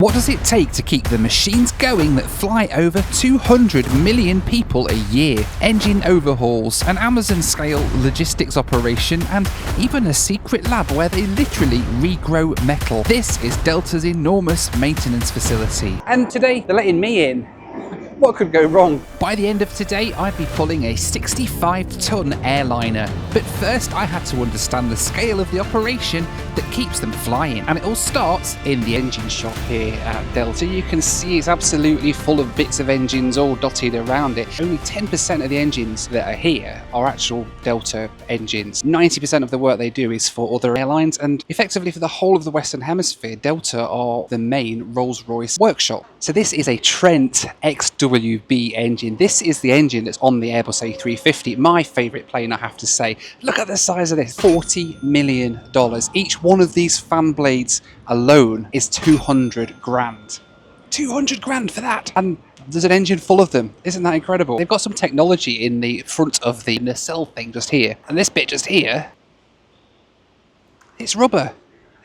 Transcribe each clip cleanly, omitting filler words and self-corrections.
What does it take to keep the machines going that fly over 200 million people a year? Engine overhauls, an Amazon-scale logistics operation, and even a secret lab where they literally regrow metal. This is Delta's enormous maintenance facility. And today, they're letting me in. What could go wrong? By the end of today, I'd be pulling a 65-ton airliner. But first, I had to understand the scale of the operation that keeps them flying. And it all starts in the engine shop here at Delta. You can see it's absolutely full of bits of engines all dotted around it. Only 10% of the engines that are here are actual Delta engines. 90% of the work they do is for other airlines, and effectively for the whole of the Western Hemisphere, Delta are the main Rolls-Royce workshop. So this is a Trent XWB engine. This is the engine that's on the Airbus A350, my favourite plane, I have to say. Look at the size of this, $40 million. Each one of these fan blades alone is 200 grand. 200 grand for that! And there's an engine full of them. Isn't that incredible? They've got some technology in the front of the nacelle thing just here. And this bit just here, it's rubber.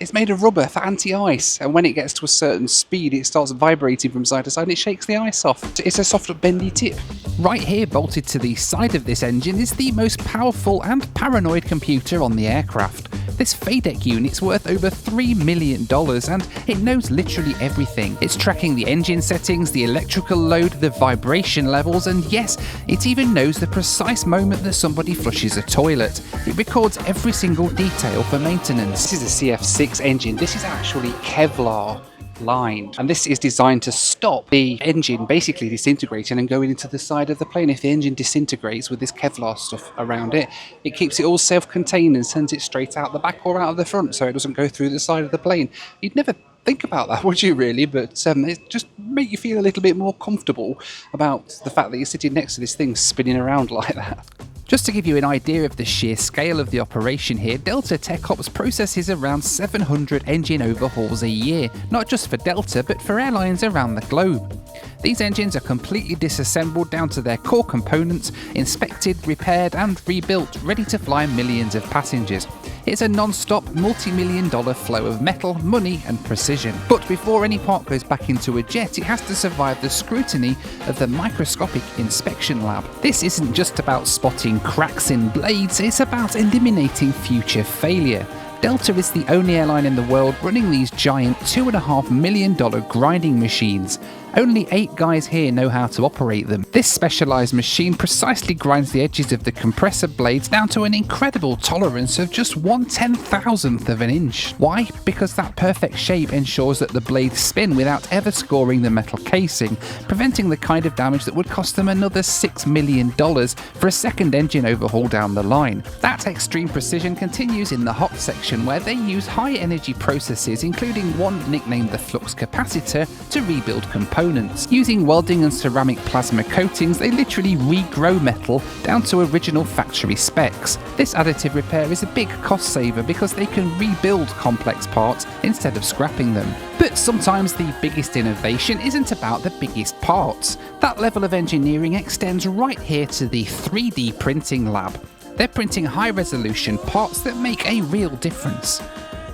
It's made of rubber for anti-ice, and when it gets to a certain speed it starts vibrating from side to side and it shakes the ice off. It's a soft bendy tip. Right here, bolted to the side of this engine, is the most powerful and paranoid computer on the aircraft. This FADEC unit's worth over $3 million and it knows literally everything. It's tracking the engine settings, the electrical load, the vibration levels, and yes, it even knows the precise moment that somebody flushes a toilet. It records every single detail for maintenance. This is a CF6 engine. This is actually Kevlar lined, and this is designed to stop the engine basically disintegrating and going into the side of the plane. If the engine disintegrates with this Kevlar stuff around it, it keeps it all self-contained and sends it straight out the back or out of the front so it doesn't go through the side of the plane. You'd never think about that, would you really? But it just make you feel a little bit more comfortable about the fact that you're sitting next to this thing spinning around like that. Just to give you an idea of the sheer scale of the operation here, Delta Tech Ops processes around 700 engine overhauls a year, not just for Delta but for airlines around the globe. These engines are completely disassembled down to their core components, inspected, repaired and rebuilt, ready to fly millions of passengers. It's a non-stop multi-million-dollar flow of metal, money and precision. But before any part goes back into a jet, it has to survive the scrutiny of the microscopic inspection lab. This isn't just about spotting cracks in blades, it's about eliminating future failure. Delta is the only airline in the world running these giant $2.5 million grinding machines. Only 8 guys here know how to operate them. This specialised machine precisely grinds the edges of the compressor blades down to an incredible tolerance of just 1/10,000th of an inch. Why? Because that perfect shape ensures that the blades spin without ever scoring the metal casing, preventing the kind of damage that would cost them another $6 million for a second engine overhaul down the line. That extreme precision continues in the hot section, where they use high energy processes, including one nicknamed the flux capacitor, to rebuild components. Using welding and ceramic plasma coatings, they literally regrow metal down to original factory specs. This additive repair is a big cost saver because they can rebuild complex parts instead of scrapping them. But sometimes the biggest innovation isn't about the biggest parts. That level of engineering extends right here to the 3D printing lab. They're printing high-resolution parts that make a real difference.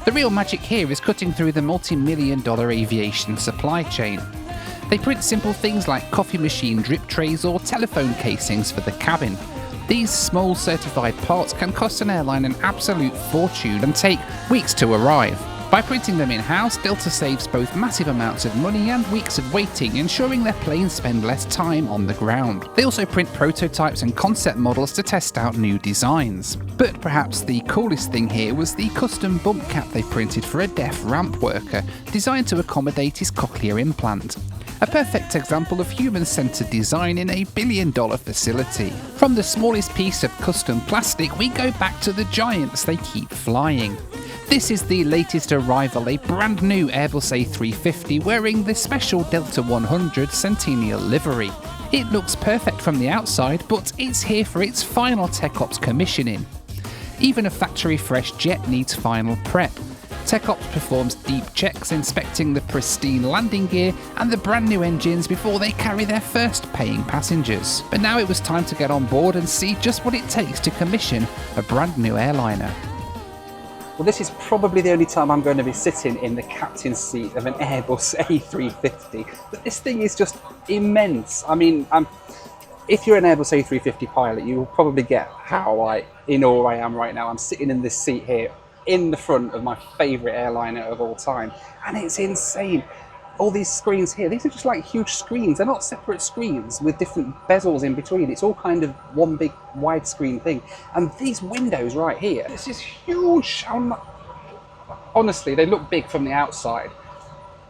The real magic here is cutting through the multi-million-dollar aviation supply chain. They print simple things like coffee machine drip trays or telephone casings for the cabin. These small certified parts can cost an airline an absolute fortune and take weeks to arrive. By printing them in-house, Delta saves both massive amounts of money and weeks of waiting, ensuring their planes spend less time on the ground. They also print prototypes and concept models to test out new designs. But perhaps the coolest thing here was the custom bump cap they printed for a deaf ramp worker, designed to accommodate his cochlear implant. A perfect example of human-centered design in a billion-dollar facility. From the smallest piece of custom plastic, we go back to the giants they keep flying. This is the latest arrival, a brand new Airbus A350 wearing the special Delta 100 Centennial livery. It looks perfect from the outside, but it's here for its final Tech Ops commissioning. Even a factory-fresh jet needs final prep. Tech Ops performs deep checks, inspecting the pristine landing gear and the brand new engines before they carry their first paying passengers. But now it was time to get on board and see just what it takes to commission a brand new airliner. Well, this is probably the only time I'm going to be sitting in the captain's seat of an Airbus A350. But this thing is just immense. I mean, if you're an Airbus A350 pilot, you will probably get how in awe I am right now. I'm sitting in this seat here in the front of my favourite airliner of all time. And it's insane. All these screens here, these are just like huge screens. They're not separate screens with different bezels in between. It's all kind of one big widescreen thing. And these windows right here, this is huge. Honestly, they look big from the outside.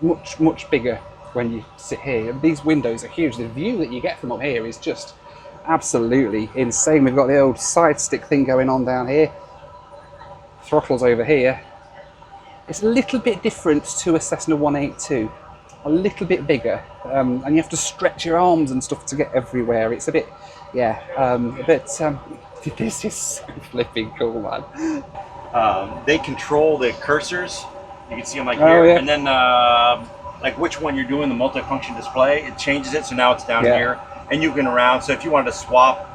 Much, much bigger when you sit here. These windows are huge. The view that you get from up here is just absolutely insane. We've got the old side stick thing going on down here. Throttles over here. It's a little bit different to a Cessna 182. A little bit bigger, and you have to stretch your arms and stuff to get everywhere. It's a bit, this is so flipping cool, man. They control the cursors. You can see them like here, yeah. And then like which one you're doing, the multifunction display, it changes it, so now it's down here, and you can around. So if you wanted to swap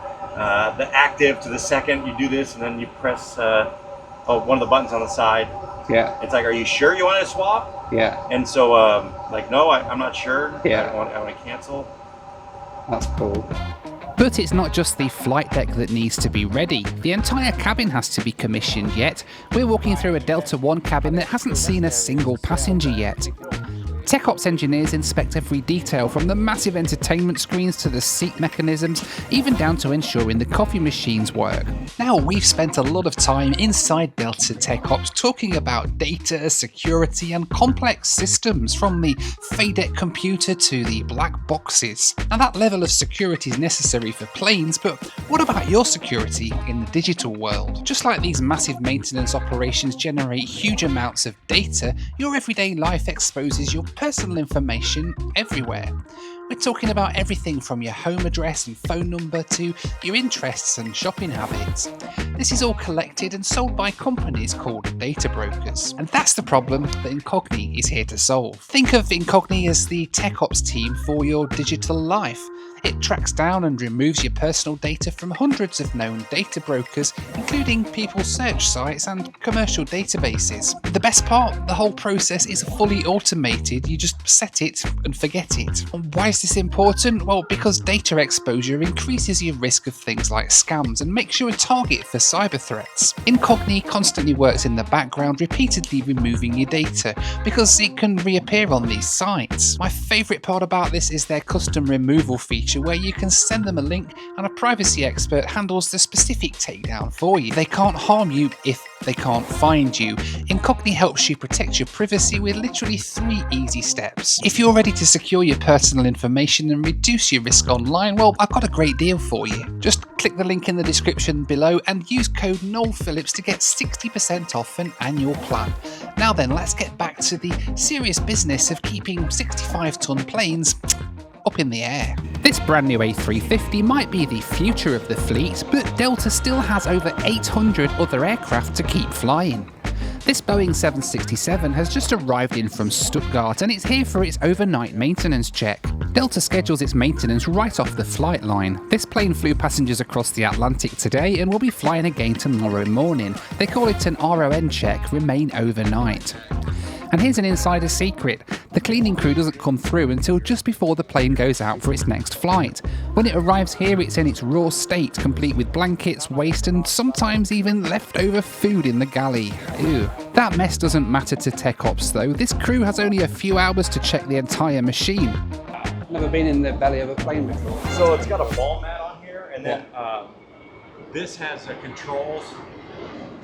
the active to the second, you do this, and then you press one of the buttons on the side. Yeah. It's like, are you sure you want to swap? Yeah. And so, like, no, I'm not sure. Yeah. I want to cancel. That's cool. But it's not just the flight deck that needs to be ready. The entire cabin has to be commissioned yet. We're walking through a Delta One cabin that hasn't seen a single passenger yet. Tech Ops engineers inspect every detail, from the massive entertainment screens to the seat mechanisms, even down to ensuring the coffee machines work. Now, we've spent a lot of time inside Delta Tech Ops talking about data, security and complex systems, from the FADEC computer to the black boxes. Now, that level of security is necessary for planes, but what about your security in the digital world? Just like these massive maintenance operations generate huge amounts of data, your everyday life exposes your personal information everywhere. We're talking about everything from your home address and phone number to your interests and shopping habits. This is all collected and sold by companies called data brokers. And that's the problem that Incogni is here to solve. Think of Incogni as the tech ops team for your digital life. It tracks down and removes your personal data from hundreds of known data brokers, including people's search sites and commercial databases. The best part, the whole process is fully automated. You just set it and forget it. And why is this important? Well, because data exposure increases your risk of things like scams and makes you a target for cyber threats. Incogni constantly works in the background, repeatedly removing your data because it can reappear on these sites. My favourite part about this is their custom removal feature, where you can send them a link and a privacy expert handles the specific takedown for you. They can't harm you if they can't find you. Incogni helps you protect your privacy with literally 3 easy steps. If you're ready to secure your personal information and reduce your risk online, well, I've got a great deal for you. Just click the link in the description below and use code Noel Phillips to get 60% off an annual plan. Now then, let's get back to the serious business of keeping 65-ton planes up in the air. This brand new A350 might be the future of the fleet, but Delta still has over 800 other aircraft to keep flying. This Boeing 767 has just arrived in from Stuttgart and it's here for its overnight maintenance check. Delta schedules its maintenance right off the flight line. This plane flew passengers across the Atlantic today and will be flying again tomorrow morning. They call it an RON check, remain overnight. And here's an insider secret. The cleaning crew doesn't come through until just before the plane goes out for its next flight. When it arrives here, it's in its raw state, complete with blankets, waste, and sometimes even leftover food in the galley. Ew. That mess doesn't matter to Tech Ops though. This crew has only a few hours to check the entire machine. Never been in the belly of a plane before. So it's got a ball mat on here, and then this has controls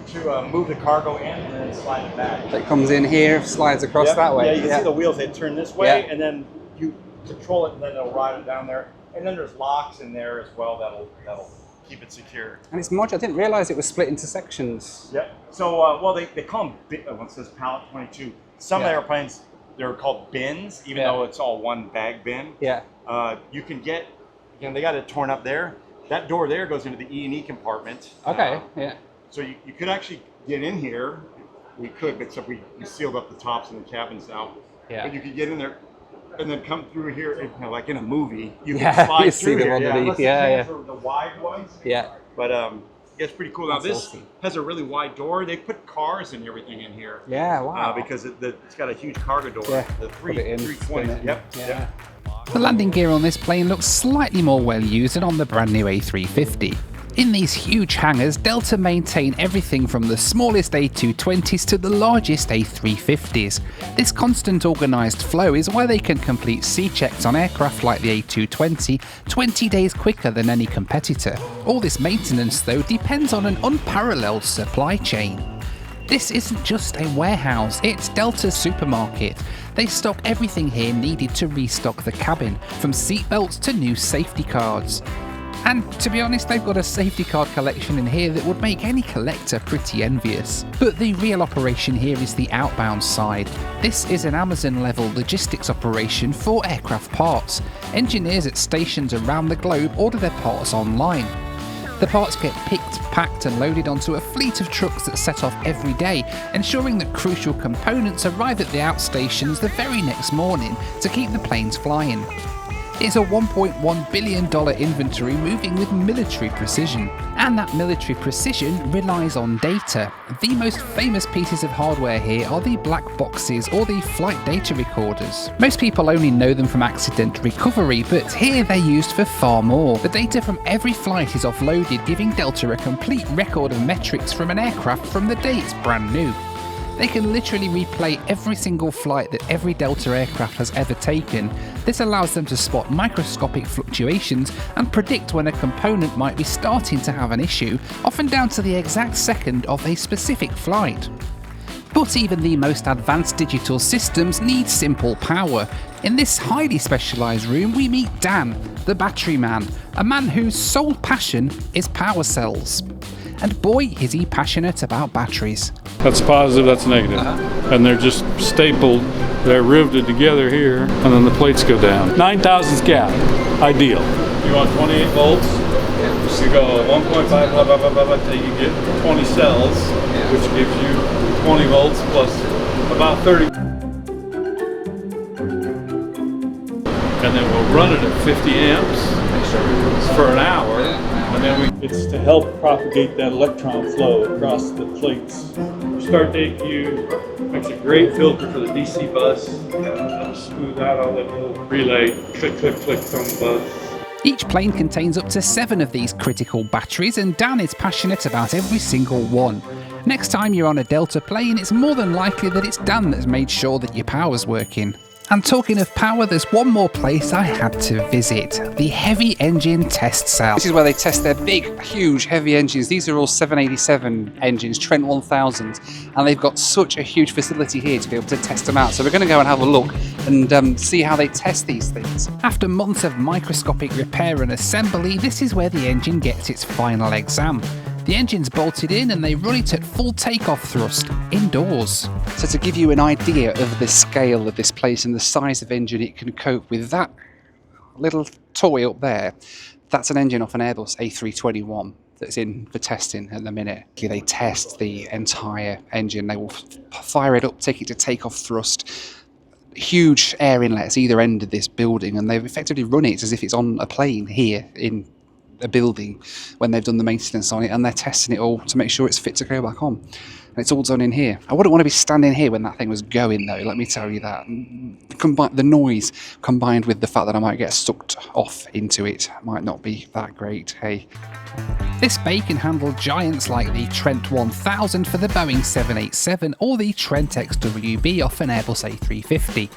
to move the cargo in and then slide it back. It comes in here, slides across that way. Yeah, you can see the wheels, they turn this way, and then you control it, and then it'll ride it down there. And then there's locks in there as well that'll keep it secure. And it's modular. I didn't realise it was split into sections. Yep. So, well, they call them, one says pallet 22. Some airplanes, they're called bins, even though it's all one bag bin. Yeah. You can get, they got it torn up there. That door there goes into the E&E compartment. Okay, yeah. So you could actually get in here. We could, except we sealed up the tops and the cabins out. Yeah. But you could get in there and then come through here, like in a movie. You can slide through here. Yeah, the wide ones. Yeah. But Yeah, it's pretty cool. Now That's this awesome. has a really wide door. They put cars and everything in here. Yeah, wow. Because it's got a huge cargo door. Yeah, The put it in, 320. spin it. Yep. Yeah. Yep. The landing gear on this plane looks slightly more well used than on the brand new A350. In these huge hangars, Delta maintain everything from the smallest A220s to the largest A350s. This constant organised flow is why they can complete C-checks on aircraft like the A220 20 days quicker than any competitor. All this maintenance, though, depends on an unparalleled supply chain. This isn't just a warehouse, it's Delta's supermarket. They stock everything here needed to restock the cabin, from seatbelts to new safety cards. And to be honest, they've got a safety card collection in here that would make any collector pretty envious. But the real operation here is the outbound side. This is an Amazon-level logistics operation for aircraft parts. Engineers at stations around the globe order their parts online. The parts get picked, packed and loaded onto a fleet of trucks that set off every day, ensuring that crucial components arrive at the outstations the very next morning to keep the planes flying. It's a $1.1 billion inventory moving with military precision. And that military precision relies on data. The most famous pieces of hardware here are the black boxes or the flight data recorders. Most people only know them from accident recovery, but here they're used for far more. The data from every flight is offloaded, giving Delta a complete record of metrics from an aircraft from the day it's brand new. They can literally replay every single flight that every Delta aircraft has ever taken. This allows them to spot microscopic fluctuations and predict when a component might be starting to have an issue, often down to the exact second of a specific flight. But even the most advanced digital systems need simple power. In this highly specialised room we meet Dan, the battery man, a man whose sole passion is power cells. And boy, is he passionate about batteries. That's positive, that's negative. And they're just stapled, they're riveted together here, and then the plates go down. 9,000's gap, ideal. You want 28 volts, you go 1.5, blah, blah, blah, blah, blah, till you get 20 cells, which gives you 20 volts plus about 30. And then we'll run it at 50 amps for an hour. And then it's to help propagate that electron flow across the plates. Start date Q makes a great filter for the DC bus. It'll smooth out all that little relay clicks on the bus. Each plane contains up to 7 of these critical batteries, and Dan is passionate about every single one. Next time you're on a Delta plane, it's more than likely that it's Dan that's made sure that your power's working. And talking of power, there's one more place I had to visit, the heavy engine test cell. This is where they test their big, huge, heavy engines. These are all 787 engines, Trent 1000s, and they've got such a huge facility here to be able to test them out. So we're going to go and have a look and see how they test these things. After months of microscopic repair and assembly, this is where the engine gets its final exam. The engine's bolted in and they run it at full takeoff thrust, indoors. So to give you an idea of the scale of this place and the size of engine it can cope with, that little toy up there, that's an engine off an Airbus A321 that's in for testing at the minute. They test the entire engine, they will fire it up, take it to takeoff thrust, huge air inlets either end of this building, and they've effectively run it as if it's on a plane here in a building when they've done the maintenance on it, and they're testing it all to make sure it's fit to go back on. And it's all done in here. I wouldn't want to be standing here when that thing was going though, let me tell you that. The noise combined with the fact that I might get sucked off into it might not be that great, hey. This bay can handle giants like the Trent 1000 for the Boeing 787 or the Trent XWB off an Airbus A350.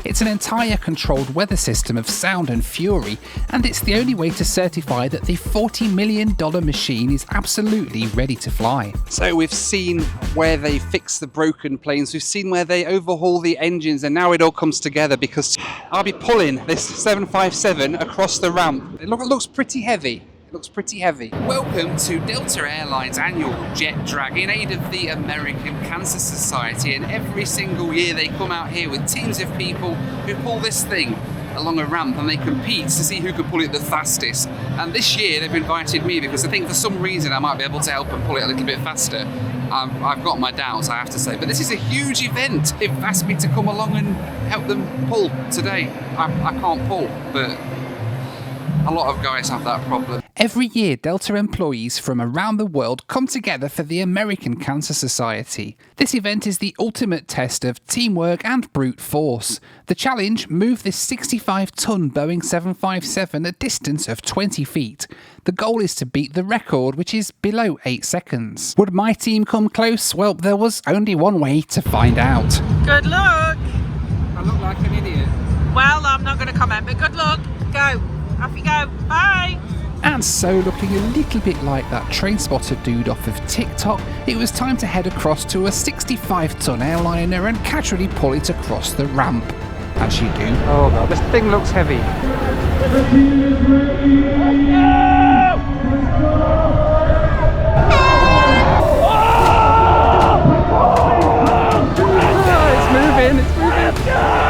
It's an entire controlled weather system of sound and fury, and it's the only way to certify that the $40 million machine is absolutely ready to fly. So we've seen where they fix the broken planes, we've seen where they overhaul the engines, and now it all comes together because I'll be pulling this 757 across the ramp. It looks pretty heavy. Looks pretty heavy. Welcome to Delta Airlines' annual Jet Drag in aid of the American Cancer Society, and every single year they come out here with teams of people who pull this thing along a ramp and they compete to see who can pull it the fastest. And this year they've invited me because I think for some reason I might be able to help them pull it a little bit faster. I've got my doubts, I have to say, but this is a huge event. They've asked me to come along and help them pull today. I can't pull, but A lot of guys have that problem. Every year, Delta employees from around the world come together for the American Cancer Society. This event is the ultimate test of teamwork and brute force. The challenge: move this 65-ton Boeing 757 a distance of 20 feet. The goal is to beat the record, which is below 8 seconds. Would my team come close? Well, there was only one way to find out. Good luck. I look like an idiot. Well, I'm not going to comment, but good luck. Go. Off you go. Bye. And so, looking a little bit like that train spotter dude off of TikTok, it was time to head across to a 65-ton airliner and casually pull it across the ramp. As you do. Oh god, this thing looks heavy. It's moving, it's moving.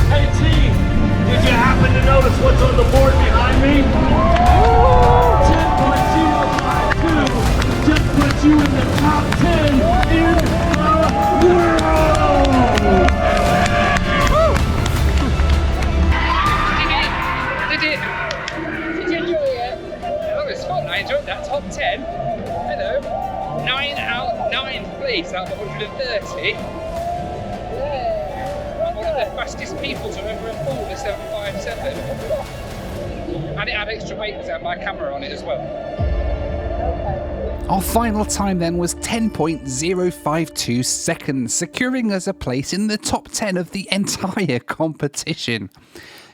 Hey team, did you happen to notice what's on the board behind me? 10.052 just put you in the top 10 in the world! Did you enjoy it? Oh, it was fun. I enjoyed that. Top 10. Hello. 9th place out of 130. I'm one of the fastest people to ever have pulled a 757. And it had extra weight because I had my camera on it as well. Our final time then was 10.052 seconds, securing us a place in the top 10 of the entire competition.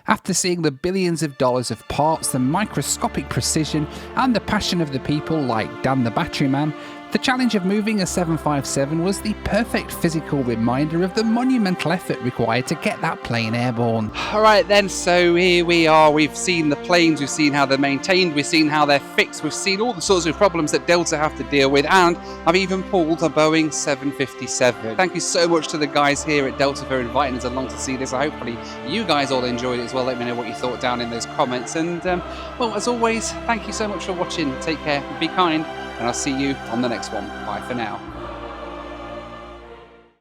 After seeing the billions of dollars of parts, the microscopic precision, and the passion of the people like Dan the Battery Man, the challenge of moving a 757 was the perfect physical reminder of the monumental effort required to get that plane airborne. Alright then, so here we are. We've seen the planes, we've seen how they're maintained, we've seen how they're fixed, we've seen all the sorts of problems that Delta have to deal with, and I've even pulled a Boeing 757. Thank you so much to the guys here at Delta for inviting us along to see this. Hopefully you guys all enjoyed it as well. Let me know what you thought down in those comments. And well, as always, thank you so much for watching. Take care, be kind, and I'll see you on the next one. Bye for now.